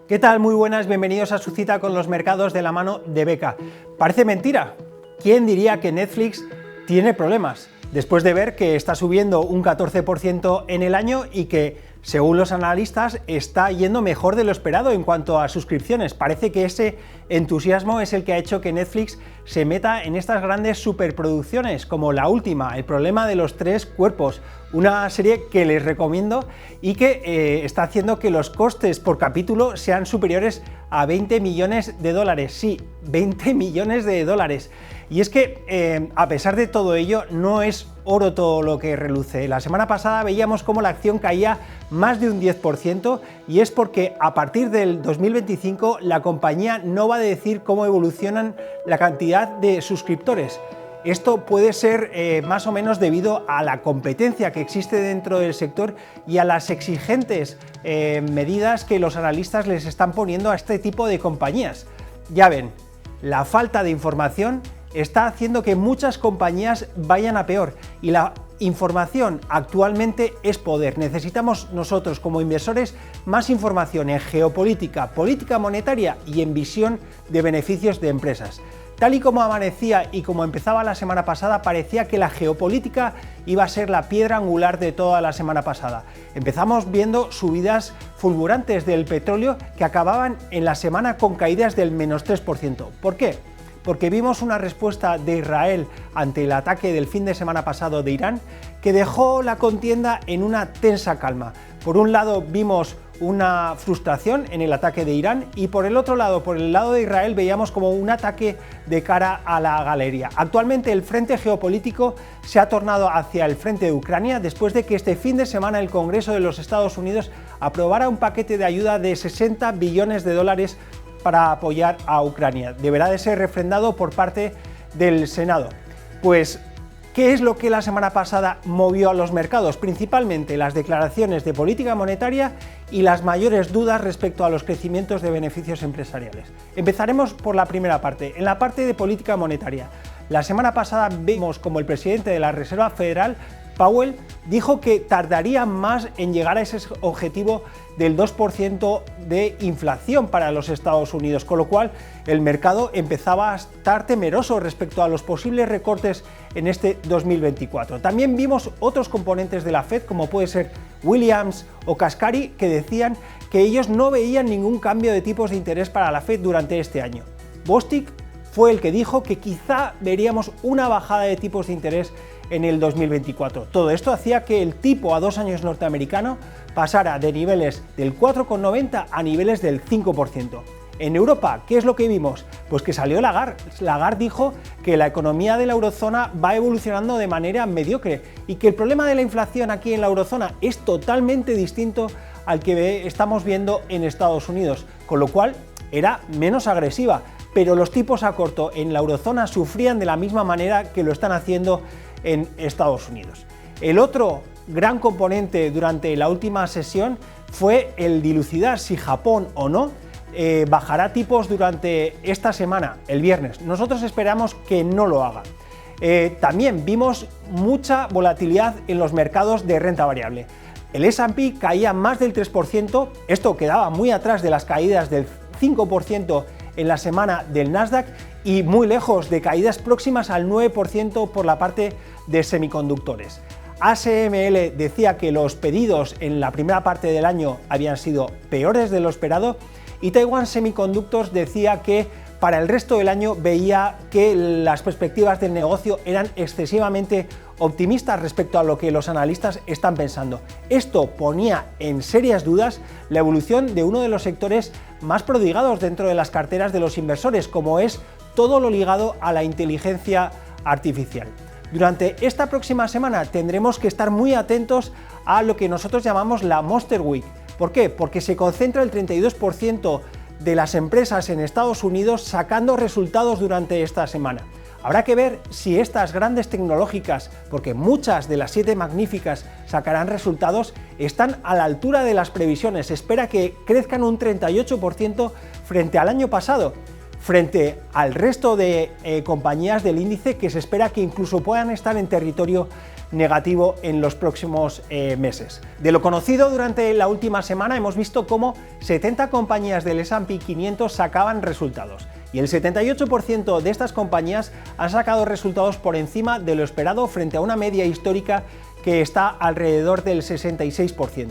¿Qué tal? Muy buenas, bienvenidos a su cita con los mercados de la mano de Beca. Parece mentira. ¿Quién diría que Netflix tiene problemas? Después de ver que está subiendo un 14% en el año y que, según los analistas, está yendo mejor de lo esperado en cuanto a suscripciones. Parece que ese entusiasmo es el que ha hecho que Netflix se meta en estas grandes superproducciones, como la última, El problema de los tres cuerpos, una serie que les recomiendo y que está haciendo que los costes por capítulo sean superiores a 20 millones de dólares. Sí, 20 millones de dólares. Y es que, a pesar de todo ello, no es oro todo lo que reluce. La semana pasada veíamos cómo la acción caía más de un 10% y es porque a partir del 2025 la compañía no va a decir cómo evolucionan la cantidad de suscriptores. Esto puede ser más o menos debido a la competencia que existe dentro del sector y a las exigentes medidas que los analistas les están poniendo a este tipo de compañías. Ya ven, la falta de información está haciendo que muchas compañías vayan a peor y la información actualmente es poder. Necesitamos nosotros como inversores más información en geopolítica, política monetaria y en visión de beneficios de empresas. Tal y como amanecía y como empezaba la semana pasada, parecía que la geopolítica iba a ser la piedra angular de toda la semana pasada. Empezamos viendo subidas fulgurantes del petróleo que acababan en la semana con caídas del menos 3%. ¿Por qué? Porque vimos una respuesta de Israel ante el ataque del fin de semana pasado de Irán que dejó la contienda en una tensa calma. Por un lado vimos una frustración en el ataque de Irán y por el otro lado, por el lado de Israel, veíamos como un ataque de cara a la galería. Actualmente el frente geopolítico se ha tornado hacia el frente de Ucrania después de que este fin de semana el Congreso de los Estados Unidos aprobara un paquete de ayuda de 60 billones de dólares para apoyar a Ucrania. Deberá de ser refrendado por parte del Senado. Pues, ¿qué es lo que la semana pasada movió a los mercados? Principalmente las declaraciones de política monetaria y las mayores dudas respecto a los crecimientos de beneficios empresariales. Empezaremos por la primera parte. En la parte de política monetaria, la semana pasada vimos como el presidente de la Reserva Federal, Powell, dijo que tardaría más en llegar a ese objetivo del 2% de inflación para los Estados Unidos, con lo cual el mercado empezaba a estar temeroso respecto a los posibles recortes en este 2024. También vimos otros componentes de la Fed, como puede ser Williams o Kaspari, que decían que ellos no veían ningún cambio de tipos de interés para la Fed durante este año. Bostic fue el que dijo que quizá veríamos una bajada de tipos de interés en el 2024. Todo esto hacía que el tipo a 2 años norteamericano pasara de niveles del 4,90 a niveles del 5%. En Europa, ¿qué es lo que vimos? Pues que salió Lagarde. Lagarde dijo que la economía de la eurozona va evolucionando de manera mediocre y que el problema de la inflación aquí en la eurozona es totalmente distinto al que estamos viendo en Estados Unidos, con lo cual era menos agresiva, pero los tipos a corto en la eurozona sufrían de la misma manera que lo están haciendo en Estados Unidos. El otro gran componente durante la última sesión fue el dilucidar si Japón o no bajará tipos durante esta semana, el viernes. Nosotros esperamos que no lo haga. También vimos mucha volatilidad en los mercados de renta variable. El S&P caía más del 3%, esto quedaba muy atrás de las caídas del 5% en la semana del Nasdaq y muy lejos de caídas próximas al 9% por la parte de semiconductores. ASML decía que los pedidos en la primera parte del año habían sido peores de lo esperado y Taiwan Semiconductors decía que para el resto del año veía que las perspectivas del negocio eran excesivamente optimistas respecto a lo que los analistas están pensando. Esto ponía en serias dudas la evolución de uno de los sectores más prodigados dentro de las carteras de los inversores, como es todo lo ligado a la inteligencia artificial. Durante esta próxima semana tendremos que estar muy atentos a lo que nosotros llamamos la Monster Week. ¿Por qué? Porque se concentra el 32% de las empresas en Estados Unidos sacando resultados durante esta semana. Habrá que ver si estas grandes tecnológicas, porque muchas de las 7 magníficas sacarán resultados, están a la altura de las previsiones. Se espera que crezcan un 38% frente al año pasado, frente al resto de compañías del índice que se espera que incluso puedan estar en territorio negativo en los próximos meses. De lo conocido durante la última semana hemos visto cómo 70 compañías del S&P 500 sacaban resultados y el 78% de estas compañías han sacado resultados por encima de lo esperado frente a una media histórica que está alrededor del 66%.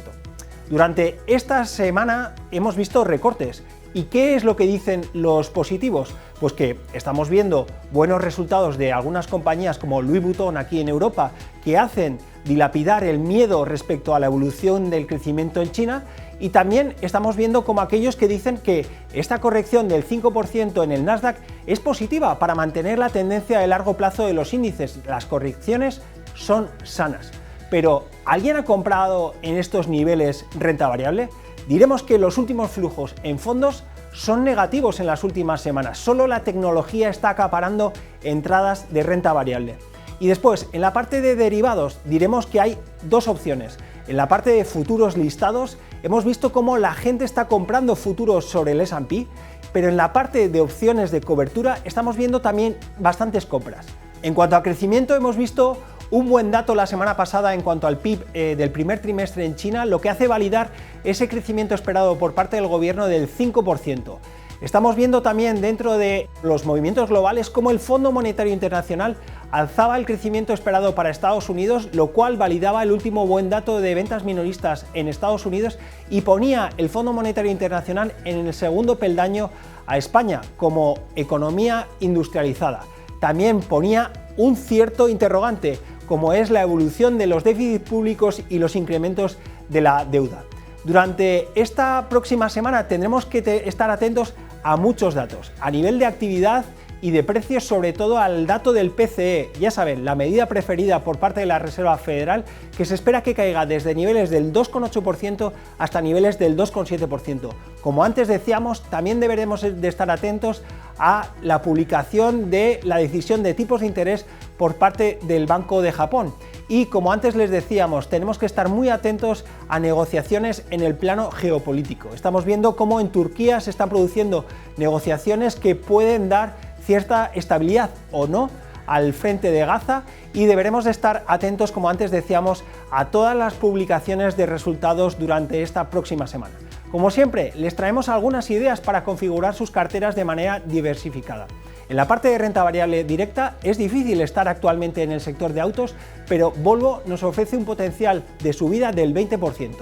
Durante esta semana hemos visto recortes. ¿Y qué es lo que dicen los positivos? Pues que estamos viendo buenos resultados de algunas compañías como Louis Vuitton aquí en Europa, que hacen dilapidar el miedo respecto a la evolución del crecimiento en China, y también estamos viendo como aquellos que dicen que esta corrección del 5% en el Nasdaq es positiva para mantener la tendencia de largo plazo de los índices. Las correcciones son sanas. Pero, ¿alguien ha comprado en estos niveles renta variable? Diremos que los últimos flujos en fondos son negativos en las últimas semanas. Solo la tecnología está acaparando entradas de renta variable. Y después, en la parte de derivados, diremos que hay dos opciones. En la parte de futuros listados, hemos visto cómo la gente está comprando futuros sobre el S&P, pero en la parte de opciones de cobertura estamos viendo también bastantes compras. En cuanto a crecimiento, hemos visto un buen dato la semana pasada en cuanto al PIB del primer trimestre en China, lo que hace validar ese crecimiento esperado por parte del gobierno del 5%. Estamos viendo también dentro de los movimientos globales cómo el Fondo Monetario Internacional alzaba el crecimiento esperado para Estados Unidos, lo cual validaba el último buen dato de ventas minoristas en Estados Unidos y ponía el Fondo Monetario Internacional en el segundo peldaño a España como economía industrializada. También ponía un cierto interrogante, como es la evolución de los déficits públicos y los incrementos de la deuda. Durante esta próxima semana tendremos que estar atentos a muchos datos, a nivel de actividad y de precios, sobre todo al dato del PCE, ya saben, la medida preferida por parte de la Reserva Federal, que se espera que caiga desde niveles del 2,8% hasta niveles del 2,7%. Como antes decíamos, también deberemos de estar atentos a la publicación de la decisión de tipos de interés por parte del Banco de Japón. Y como antes les decíamos, tenemos que estar muy atentos a negociaciones en el plano geopolítico. Estamos viendo cómo en Turquía se están produciendo negociaciones que pueden dar cierta estabilidad o no al frente de Gaza, y deberemos de estar atentos, como antes decíamos, a todas las publicaciones de resultados durante esta próxima semana. Como siempre, les traemos algunas ideas para configurar sus carteras de manera diversificada. En la parte de renta variable directa es difícil estar actualmente en el sector de autos, pero Volvo nos ofrece un potencial de subida del 20%.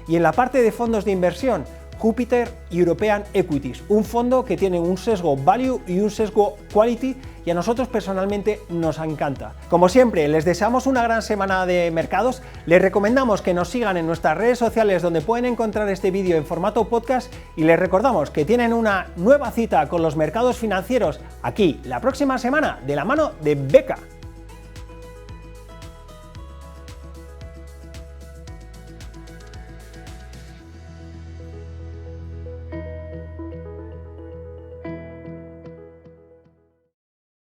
Y en la parte de fondos de inversión, Jupiter European Equities, un fondo que tiene un sesgo value y un sesgo quality, y a nosotros personalmente nos encanta. Como siempre, les deseamos una gran semana de mercados. Les recomendamos que nos sigan en nuestras redes sociales, donde pueden encontrar este vídeo en formato podcast, y les recordamos que tienen una nueva cita con los mercados financieros aquí la próxima semana de la mano de Beca.